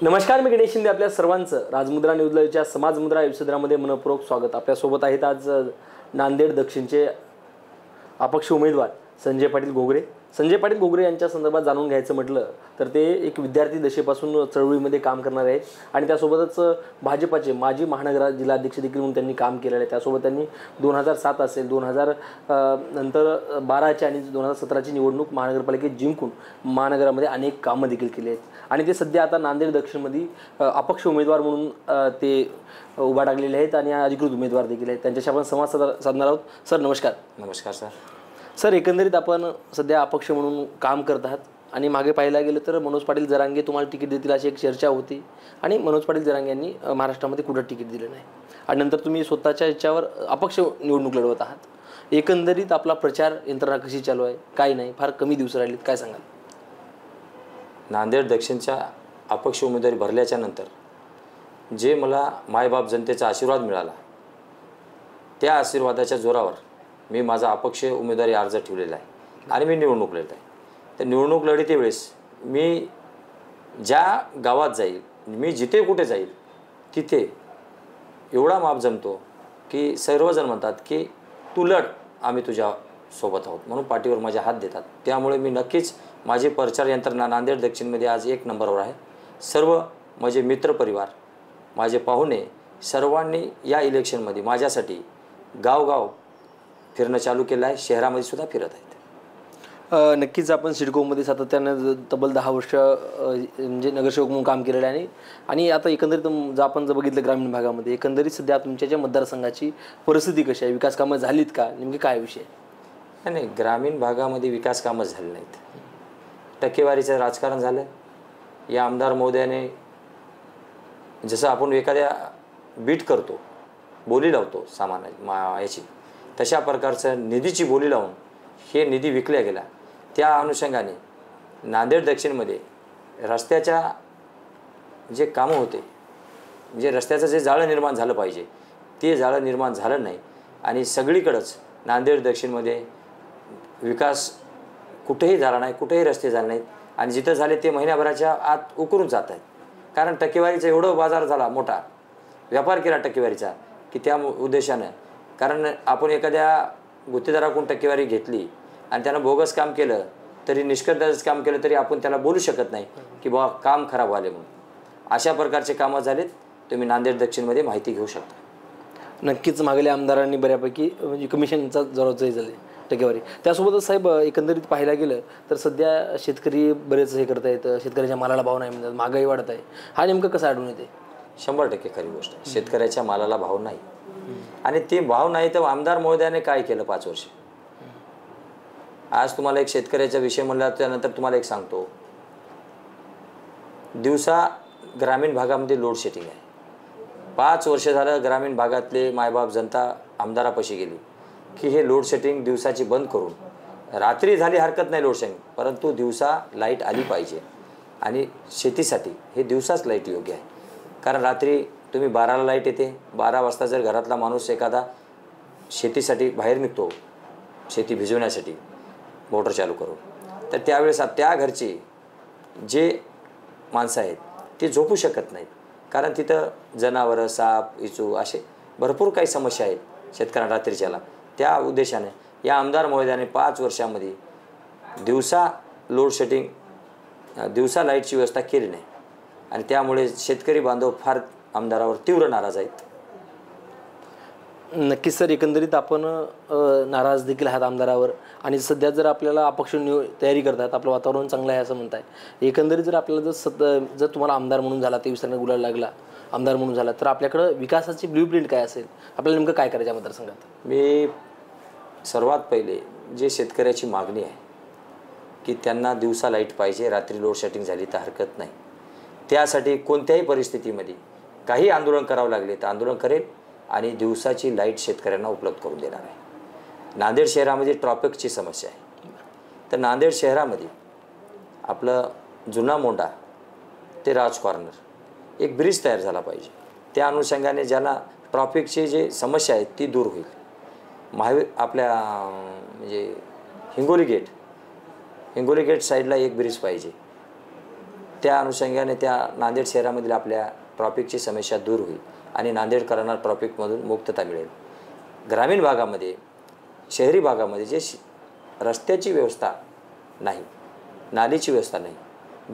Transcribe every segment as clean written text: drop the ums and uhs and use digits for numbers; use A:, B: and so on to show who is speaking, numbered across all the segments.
A: नमस्कार, मी गणेश शिंदे. आपल्या सर्वांचं राजमुद्रा न्यूजच्या समाजमुद्रा एपिसोडमध्ये मनपूर्वक स्वागत. आपल्यासोबत आहेत आज नांदेड दक्षिणचे अपक्ष उमेदवार संजय पाटील घोगरे. संजय पाटील घोगरे यांच्या संदर्भात जाणून घ्यायचं म्हटलं तर ते एक विद्यार्थी दशेपासून चळवळीमध्ये काम करणारे आहेत आणि त्यासोबतच भाजपाचे माजी महानगर जिल्हाध्यक्ष देखील म्हणून त्यांनी काम केलेलं आहे. त्यासोबत त्यांनी 2007 असेल, 2000 नंतर 12ची आणि 2017ची निवडणूक महानगरपालिकेत जिंकून महानगरामध्ये अनेक कामं देखील केली आहेत आणि ते सध्या आता नांदेड दक्षिणमध्ये अपक्ष उमेदवार म्हणून ते उभा टाकलेले आहेत आणि अधिकृत उमेदवार देखील आहेत. त्यांच्याशी आपण संवाद साधणार आहोत. सर नमस्कार.
B: नमस्कार सर.
A: सर, एकंदरीत आपण सध्या अपक्ष म्हणून काम करत आहात आणि मागे पाहायला गेलं तर मनोज पाटील जरांगे तुम्हाला तिकीट देतील अशी एक चर्चा होती आणि मनोज पाटील जरांगे यांनी महाराष्ट्रामध्ये कुठं तिकीट दिलं नाही आणि नंतर तुम्ही स्वतःच्या ह्याच्यावर अपक्ष निवडणूक लढवत आहात. एकंदरीत आपला प्रचार यंत्रणा कशी चालू आहे, काय नाही, फार कमी दिवस राहिलेत, काय सांगाल?
B: नांदेड दक्षिणच्या अपक्ष उमेदवारी भरल्याच्या नंतर जे मला मायबाप जनतेचा आशीर्वाद मिळाला, त्या आशीर्वादाच्या जोरावर मी माझा अपक्ष उमेदवारी अर्ज ठेवलेला आहे आणि मी निवडणूक लढत आहे. तर निवडणूक लढते वेळेस मी ज्या गावात जाईल, मी जिथे कुठे जाईल तिथे एवढा माप जमतो की सर्वजण म्हणतात की तू लढ, आम्ही तुझ्या सोबत आहोत, म्हणून पाठीवर माझे हात देतात. त्यामुळे मी नक्कीच माझी प्रचार यंत्रणा नांदेड दक्षिणमध्ये आज 1 नंबरवर आहे. सर्व माझे मित्रपरिवार, माझे पाहुणे सर्वांनी या इलेक्शनमध्ये माझ्यासाठी गावगाव फिरणं चालू केलं आहे. शहरामध्ये सुद्धा फिरत आहेत.
A: नक्कीच आपण सिडकोमध्ये सातत्यानं तब्बल 10 वर्ष म्हणजे नगरसेवक म्हणून काम केलेलं आहे आणि आता एकंदरीत आपण जर बघितलं ग्रामीण भागामध्ये एकंदरीत सध्या तुमच्या ज्या मतदारसंघाची परिस्थिती कशी आहे, विकास कामं झालीत का, नेमके काय विषय?
B: नाही, ग्रामीण भागामध्ये विकास कामं झाले नाहीत. टक्केवारीचं राजकारण झालं. या आमदार महोदयाने जसं आपण एखाद्या बीट करतो, बोली लावतो सामान्य याची, तशा प्रकारचं निधीची बोली लावून हे निधी विकल्या गेला. त्या अनुषंगाने नांदेड दक्षिणमध्ये रस्त्याच्या जे कामं होते, म्हणजे रस्त्याचं जे जाळं निर्माण झालं पाहिजे ते जाळं निर्माण झालं नाही आणि सगळीकडंच नांदेड दक्षिणमध्ये विकास कुठेही झाला नाही, कुठेही रस्ते झाले नाहीत आणि जिथं झाले ते महिन्याभराच्या आत उकरून जात आहेत. कारण टक्केवारीचा एवढं बाजार झाला, मोठा व्यापार केला टक्केवारीचा की त्या उद्देशानं, कारण आपण एखाद्या गुत्तेदाराकडून टक्केवारी घेतली आणि त्यानं बोगस काम केलं तरी, निष्कर्षाचं काम केलं तरी आपण त्याला बोलू शकत नाही की बाबा काम खराब झाले म्हणून. अशा प्रकारचे कामं झालेत. तुम्ही नांदेड दक्षिणमध्ये माहिती घेऊ शकता.
A: नक्कीच मागल्या आमदारांनी बऱ्यापैकी म्हणजे कमिशनचा जोराचंही झाले टक्केवारी. त्यासोबतच साहेब एकंदरीत पाहायला गेलं तर सध्या शेतकरी बरेच हे करत आहेत, शेतकऱ्याच्या मालाला भाव नाही म्हणतात, महागाई वाढत आहे. हा नेमकं कसं आढळून येते?
B: 100% खरी गोष्ट आहे. शेतकऱ्याच्या मालाला भाव नाही आणि ते भाव नाही तर आमदार महोदयाने काय केलं 5 वर्ष? आज तुम्हाला एक शेतकऱ्याचा विषय म्हणला त्यानंतर तुम्हाला एक सांगतो, दिवसा ग्रामीण भागामध्ये लोड शेडिंग आहे. 5 वर्ष झालं ग्रामीण भागातले मायबाप जनता आमदारापाशी गेली की हे लोड शेडिंग दिवसाची बंद करून, रात्री झाली हरकत नाही लोड शेडिंग, परंतु दिवसा लाईट आली पाहिजे आणि शेतीसाठी हे दिवसाच लाईट योग्य आहे. कारण रात्री तुम्ही 12ला लाईट येते, 12 वाजता जर घरातला माणूस एखादा शेतीसाठी बाहेर निघतो, शेती भिजवण्यासाठी मोटर चालू करून, तर त्यावेळेस त्या घरचे जे माणसं आहेत ते झोपू शकत नाहीत. कारण तिथं जनावरं, साप, इचू असे भरपूर काही समस्या आहेत शेतकऱ्यांना रात्रीच्याला. त्या उद्देशाने या आमदार महोदयाने 5 वर्षामध्ये दिवसा लोड शेडिंग, दिवसा लाईटची व्यवस्था केली नाही आणि त्यामुळे शेतकरी बांधव फार आमदारावर तीव्र नाराज आहेत.
A: नक्कीच सर, एकंदरीत आपण नाराज देखील आहात आमदारावर आणि सध्या जर आपल्याला अपक्ष तयारी करतात, आपलं वातावरण चांगलं आहे असं म्हणताय. एकंदरीत जर आपल्याला जर तुम्हाला आमदार म्हणून झाला, 23 गुलाल लागला, आमदार म्हणून झाला, तर आपल्याकडं विकासाची ब्ल्यूप्रिंट काय असेल, आपल्याला नेमकं काय करायचं मतदारसंघात?
B: मी सर्वात पहिले जे शेतकऱ्याची मागणी आहे की त्यांना दिवसा लाईट पाहिजे, रात्री लोड शेडिंग झाली तर हरकत नाही, त्यासाठी कोणत्याही परिस्थितीमध्ये काही आंदोलन करावं लागले तर आंदोलन करेल आणि दिवसाची लाईट शेतकऱ्यांना उपलब्ध करून देणार आहे. नांदेड शहरामध्ये ट्रॉफिकची समस्या आहे. तर नांदेड शहरामध्ये आपलं जुना मोंडा ते राज कॉर्नर एक ब्रिज तयार झाला पाहिजे. त्या अनुषंगाने ज्यांना ट्रॉफिकची जी समस्या आहे ती दूर होईल. आपल्या म्हणजे हिंगोली गेट साईडला एक ब्रिज पाहिजे. त्या अनुषंगाने त्या नांदेड शहरामधील आपल्या ट्रॉफिकची समस्या दूर होईल आणि नांदेडकरांना ट्रॉफिकमधून मुक्तता मिळेल. ग्रामीण भागामध्ये, शहरी भागामध्ये जे रस्त्याची व्यवस्था नाही, नालीची व्यवस्था नाही,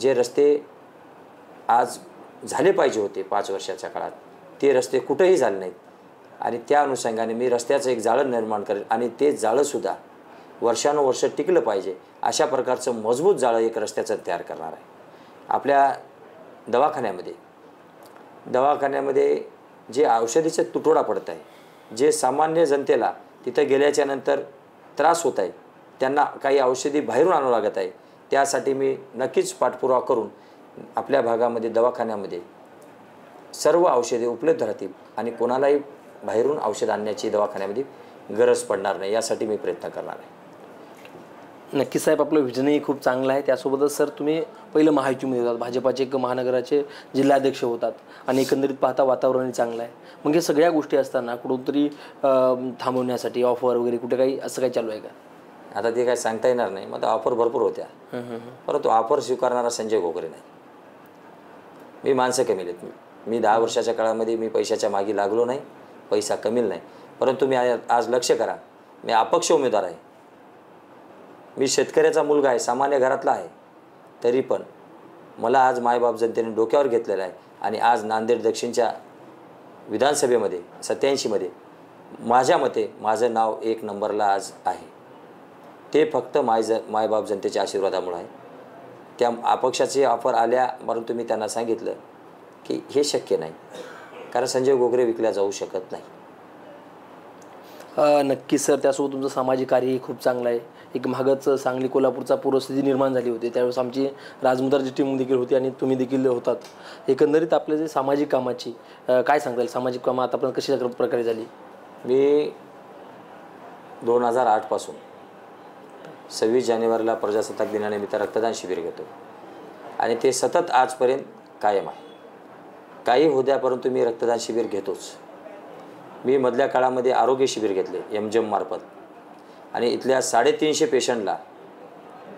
B: जे रस्ते आज झाले पाहिजे होते 5 वर्षाच्या काळात, ते रस्ते कुठेही झाले नाहीत. आणि त्या अनुषंगाने मी रस्त्याचं एक जाळं निर्माण करेल आणि ते जाळंसुद्धा वर्षानुवर्ष टिकलं पाहिजे अशा प्रकारचं मजबूत जाळं एक रस्त्याचं तयार करणार आहे. आपल्या दवाखान्यामध्ये जे औषधीचा तुटवडा पडत आहे, जे सामान्य जनतेला तिथं गेल्याच्या नंतर त्रास होत आहे, त्यांना काही औषधी बाहेरून आणावं लागत आहे, त्यासाठी मी नक्कीच पाठपुरावा करून आपल्या भागामध्ये दवाखान्यामध्ये सर्व औषधे उपलब्ध राहतील आणि कोणालाही बाहेरून औषध आणण्याची दवाखान्यामध्ये गरज पडणार नाही, यासाठी मी प्रयत्न करणार आहे.
A: नक्की साहेब, आपलं विजनही खूप चांगलं आहे. त्यासोबतच सर, तुम्ही पहिलं महायुतीमध्ये होतात, भाजपाचे एक महानगराचे जिल्हाध्यक्ष होतात आणि एकंदरीत पाहता वातावरणही चांगलं आहे. मग हे सगळ्या गोष्टी असताना कुठंतरी थांबवण्यासाठी ऑफर वगैरे कुठे काही असं काही चालू आहे का?
B: आता ते काय सांगता येणार नाही. मग ऑफर भरपूर होत्या, परंतु ऑफर स्वीकारणारा संजय घोगरे नाही. मी माणसं कमीलेत. मी 10 वर्षाच्या काळामध्ये मी पैशाच्या मागे लागलो नाही, पैसा कमील नाही. परंतु मी आज लक्ष करा, मी अपक्ष उमेदवार आहे, मी शेतकऱ्याचा मुलगा आहे, सामान्य घरातला आहे, तरी पण मला आज मायबाप जनतेने डोक्यावर घेतलेला आहे. आणि आज नांदेड दक्षिणच्या विधानसभेमध्ये 87 मध्ये माझ्या मते माझं नाव 1 नंबरला आज आहे. ते फक्त मायबाप जनतेच्या आशीर्वादामुळे आहे. त्या अपक्षाची ऑफर आल्या, परंतु मी त्यांना सांगितलं की हे शक्य नाही, कारण संजय घोगरे विकल्या जाऊ शकत नाही.
A: नक्कीच सर, त्यासोबत तुमचं सामाजिक कार्यही खूप चांगलं आहे. एक मागच सांगली कोल्हापूरचा पूरस्थिती निर्माण झाली होती, त्यावेळेस आमची राजमुद्राची टीम देखील होती आणि तुम्ही देखील होतात. एकंदरीत आपल्या जे सामाजिक कामाची काय सांगता येईल, सामाजिक कामं आतापर्यंत कशा प्रकारे झाली?
B: मी 2008 पासून 26 जानेवारीला प्रजासत्ताक दिनानिमित्त रक्तदान शिबिर घेतो आणि ते सतत आजपर्यंत कायम आहे. काही होद्या, परंतु मी रक्तदान शिबिर घेतोच. मी मधल्या काळामध्ये आरोग्य शिबिर घेतले एमजेम मार्फत आणि इथल्या 350 पेशंटला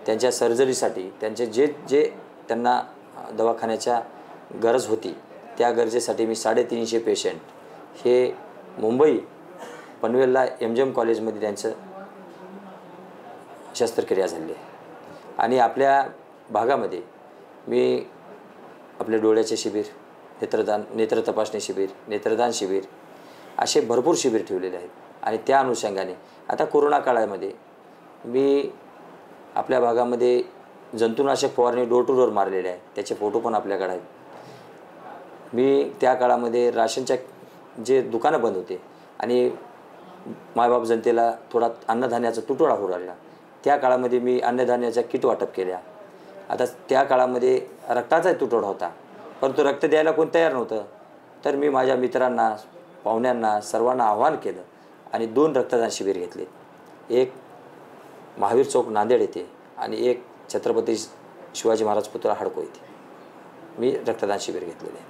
B: त्यांच्या सर्जरीसाठी त्यांचे जे त्यांना दवाखान्याच्या गरज होती, त्या गरजेसाठी मी 350 पेशंट हे मुंबई पनवेलला एमजेम कॉलेजमध्ये त्यांचं शस्त्रक्रिया झाली आहे. आणि आपल्या भागामध्ये मी आपले डोळ्याचे शिबिर, नेत्र तपासणी शिबिर, नेत्रदान शिबिर असे भरपूर शिबिर ठेवलेले आहेत. आणि त्या अनुषंगाने आता कोरोना काळामध्ये मी आपल्या भागामध्ये जंतुनाशक फवारणी डोर टू डोर मारलेले आहे, त्याचे फोटो पण आपल्याकडे आहेत. मी त्या काळामध्ये राशनच्या जे दुकानं बंद होते आणि मायबाप जनतेला थोडा अन्नधान्याचा तुटवडा होऊ लागला, त्या काळामध्ये मी अन्नधान्याच्या किट वाटप केल्या. आता त्या काळामध्ये रक्ताचाही तुटवडा होता, परंतु रक्त द्यायला कोण तयार नव्हतं. तर मी माझ्या मित्रांना, पाहुण्यांना, सर्वांना आवाहन केलं आणि 2 रक्तदान शिबिर घेतले. एक महावीर चौक नांदेड येथे आणि एक छत्रपती शिवाजी महाराज पुतळा हडको येथे मी रक्तदान शिबिर घेतलेले आहे.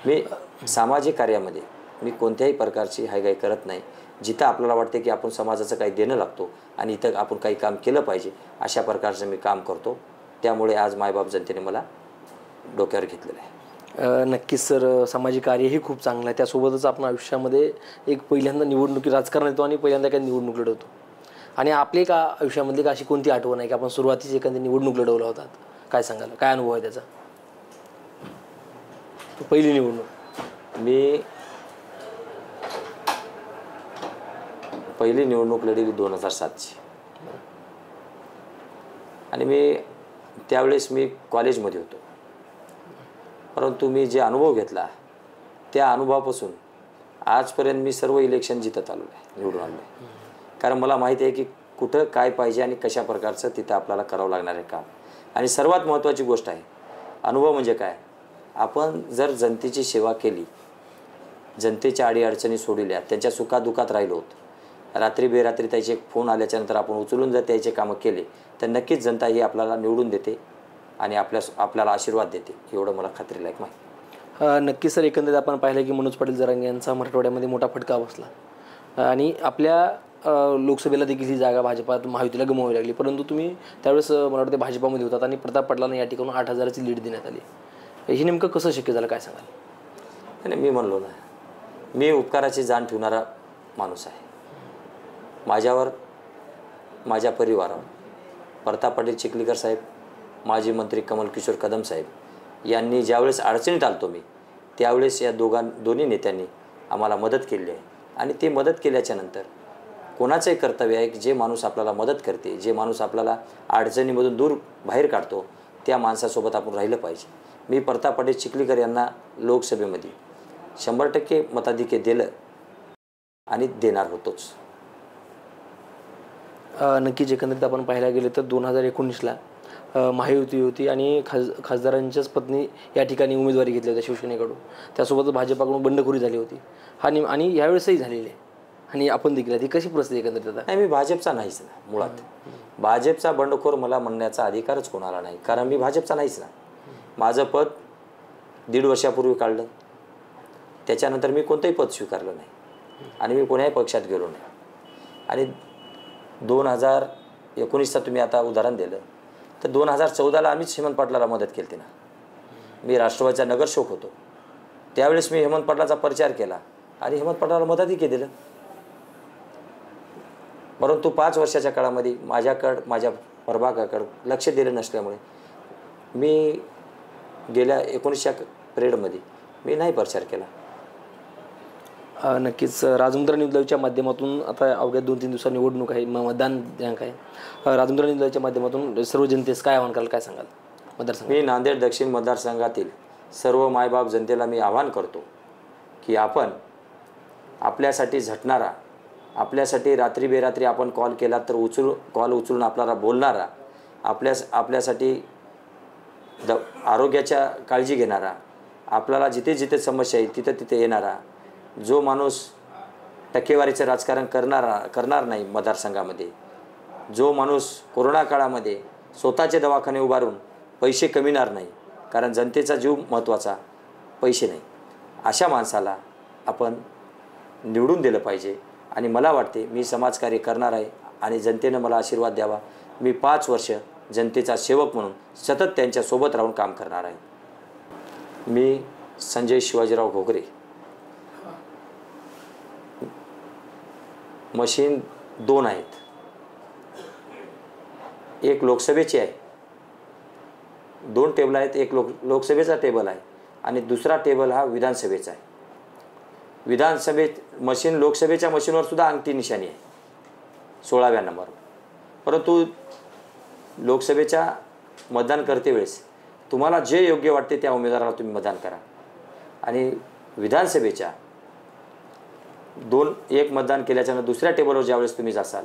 B: मी सामाजिक कार्यामध्ये मी कोणत्याही प्रकारची हायगाई करत नाही. जिथं आपल्याला वाटते की आपण समाजाचं काही देणं लागतो आणि इथं आपण काही काम केलं पाहिजे, अशा प्रकारचं मी काम करतो. त्यामुळे आज मायबाप जनतेने मला डोक्यावर घेतलेलं आहे.
A: नक्कीच सर, सामाजिक कार्यही खूप चांगलं आहे. त्यासोबतच आपण आयुष्यामध्ये एक पहिल्यांदा निवडणुकी राजकारण येतो आणि पहिल्यांदा काही निवडणूक लढवतो. आणि आपली का आयुष्यामधली का अशी कोणती आठवण आहे की आपण सुरुवातीची एखादी निवडणूक लढवला होतात? काय सांगाल, काय अनुभव आहे त्याचा? पहिली निवडणूक
B: मी पहिली निवडणूक लढवली 2007ची आणि मी त्यावेळेस मी कॉलेजमध्ये होतो. परंतु मी जे अनुभव घेतला, त्या अनुभवापासून आजपर्यंत मी सर्व इलेक्शन जितत आलो आहे, निवडून आलो आहे. कारण मला माहिती आहे की कुठं काय पाहिजे आणि कशा प्रकारचं तिथं आपल्याला करावं लागणार आहे काम. आणि सर्वात महत्त्वाची गोष्ट आहे अनुभव म्हणजे काय, आपण जर जनतेची सेवा केली, जनतेच्या अडीअडचणी सोडल्या, त्यांच्या सुखादुखात राहिलो होतो, रात्री बेरात्री त्याचे फोन आल्याच्यानंतर आपण उचलून जर त्याचे कामं केले, तर नक्कीच जनता ही आपल्याला निवडून देते आणि आपल्याला आशीर्वाद देते, एवढं मला खात्रीलायक माहिती.
A: नक्कीच सर, एकंदरीत आपण पाहिलं की मनोज पाटील जरांगे यांचा मराठवाड्यामध्ये मोठा फटका बसला आणि आपल्या लोकसभेला देखील ही जागा भाजपात महायुतीला गमवावी लागली. परंतु तुम्ही त्यावेळेस मला वाटते भाजपामध्ये होतात आणि प्रताप पाटलांना या ठिकाणी 8,000ची लीड देण्यात आली. हे नेमकं कसं शक्य झालं, काय सांगाल?
B: आणि मी म्हणलो ना, मी उपकाराची जाण ठेवणारा माणूस आहे. माझ्यावर, माझ्या परिवारावर प्रताप पाटील चिखलीकर साहेब, माजी मंत्री कमल किशोर कदम साहेब यांनी ज्यावेळेस अडचणीत आलतो मी, त्यावेळेस या दोन्ही नेत्यांनी आम्हाला मदत केली आहे. आणि ते मदत केल्याच्या नंतर कोणाचंही कर्तव्य आहे की जे माणूस आपल्याला मदत करते, जे माणूस आपल्याला अडचणीमधून दूर बाहेर काढतो, त्या माणसासोबत आपण राहिलं पाहिजे. मी प्रताप पाटील चिखलीकर यांना लोकसभेमध्ये 100% मताधिक्य दिलं आणि देणार होतोच.
A: नक्कीच एकंदरीत आपण पाहायला गेले तर 2019ला महायुती होती आणि खासदारांच्याच पत्नी या ठिकाणी उमेदवारी घेतली होती शिवसेनेकडून. त्यासोबत भाजपाकडून बंडखोरी झाली होती आणि यावेळेसही झालेली आहे. आणि आपण देखील ती कशी परिस्थिती एकंदरीत आता?
B: नाही, मी भाजपचा नाहीच ना मुळात. भाजपचा बंडखोर मला म्हणण्याचा अधिकारच कोणाला नाही, कारण मी भाजपचा नाहीच ना. माझं पद 1.5 वर्षापूर्वी काढलं, त्याच्यानंतर मी कोणतंही पद स्वीकारलं नाही आणि मी कोण्याही पक्षात गेलो नाही. आणि 2019चा तुम्ही आता उदाहरण दिलं तर 2014ला आम्हीच हेमंत पाटलाला मदत केली ना. मी राष्ट्रवादीचा नगरसेवक होतो, त्यावेळेस मी हेमंत पाटलाचा प्रचार केला आणि हेमंत पाटलाला मदतही दिलं. परंतु 5 वर्षाच्या काळामध्ये माझ्या प्रभागाकडं लक्ष दिलं नसल्यामुळे मी गेल्या 19च्या पिरियडमध्ये मी नाही प्रचार केला.
A: नक्कीच राजमुद्रा न्यूज लाईव्हच्या माध्यमातून आता अवघ्या 2-3 दिवसांनी निवडणूक आहे, मतदान दिनांक आहे. राजमुद्रा न्यूज लाईव्हच्या माध्यमातून सर्व जनतेस काय आवाहन कराल, काय सांगाल मतदारसंघ?
B: मी नांदेड दक्षिण मतदारसंघातील सर्व मायबाप जनतेला मी आवाहन करतो की आपण आपल्यासाठी झटणारा, आपल्यासाठी रात्री बेरात्री आपण कॉल केला तर कॉल उचलून आपल्याला बोलणारा, आपल्यासाठी आरोग्याच्या काळजी घेणारा, आपल्याला जिथे जिथे समस्या येईल तिथे तिथे येणारा, जो माणूस टक्केवारीचं राजकारण करणार नाही मतदारसंघामध्ये, जो माणूस कोरोना काळामध्ये स्वतःचे दवाखाने उभारून पैसे कमिणार नाही, कारण जनतेचा जीव महत्त्वाचा, पैसे नाही, अशा माणसाला आपण निवडून दिलं पाहिजे. आणि मला वाटते मी समाजकार्य करणार आहे आणि जनतेनं मला आशीर्वाद द्यावा. मी 5 वर्ष जनतेचा सेवक म्हणून सतत त्यांच्यासोबत राहून काम करणार आहे. मी संजय शिवाजीराव घोगरे. मशीन 2 आहेत, एक लोकसभेची आहे, 2 टेबल आहेत, एक लोकसभेचा टेबल आहे आणि दुसरा टेबल हा विधानसभेचा आहे. विधानसभेत मशीन, लोकसभेच्या मशीनवर सुद्धा अंगठी निशाणी आहे 16व्या नंबरवर. परंतु लोकसभेच्या मतदान करते वेळेस तुम्हाला जे योग्य वाटते त्या उमेदवाराला तुम्ही मतदान करा. आणि विधानसभेच्या एक मतदान केल्याच्यानंतर दुसऱ्या टेबलवर ज्यावेळेस तुम्ही जासाल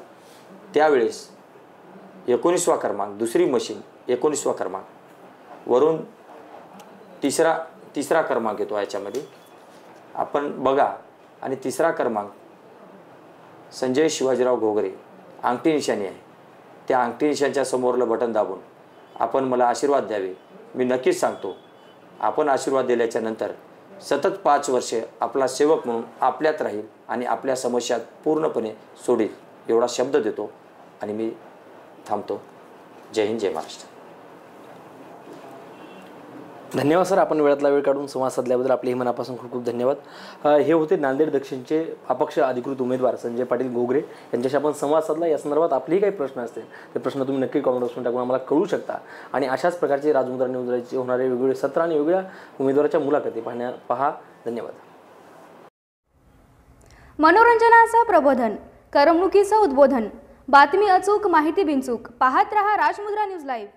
B: त्यावेळेस 19वा क्रमांक, दुसरी मशीन 19वा क्रमांक वरून तिसरा क्रमांक येतो याच्यामध्ये, आपण बघा. आणि 3रा क्रमांक संजय शिवाजीराव घोगरे अंगठी निशाणी आहे. त्या अंगठी निशाणीच्या समोरलं बटन दाबून आपण मला आशीर्वाद द्यावे. मी नक्कीच सांगतो, आपण आशीर्वाद दिल्याच्या नंतर सतत 5 वर्षे आपला सेवक म्हणून आपल्यात राहील आणि आपल्या समस्या पूर्णपणे सोडील एवढा शब्द देतो आणि मी थांबतो. जय हिंद, जय महाराष्ट्र.
A: धन्यवाद सर, आपण वेळातला वेळ काढून संवाद साधल्याबद्दल आपले मनापासून खूप खूप धन्यवाद. हे होते नांदेड दक्षिणचे अपक्ष अधिकृत उमेदवार संजय पाटील घोगरे यांच्याशी आपण संवाद साधला. या संदर्भात आपलेही काही प्रश्न असतील ते प्रश्न तुम्ही नक्की कमेंट बॉक्समध्ये टाकून आम्हाला कळू शकता. आणि अशाच प्रकारचे राजमुद्रा न्यूजचे होणारे वेगवेगळे सत्र आणि वेगवेगळ्या उमेदवाराच्या मुलाखती पहा. धन्यवाद.
C: मनोरंजनाचं प्रबोधन, करमणुकीचं उद्बोधन, बातमी अचूक, माहिती बिनचूक. पाहत रहा राजमुद्रा न्यूज लाईव्ह.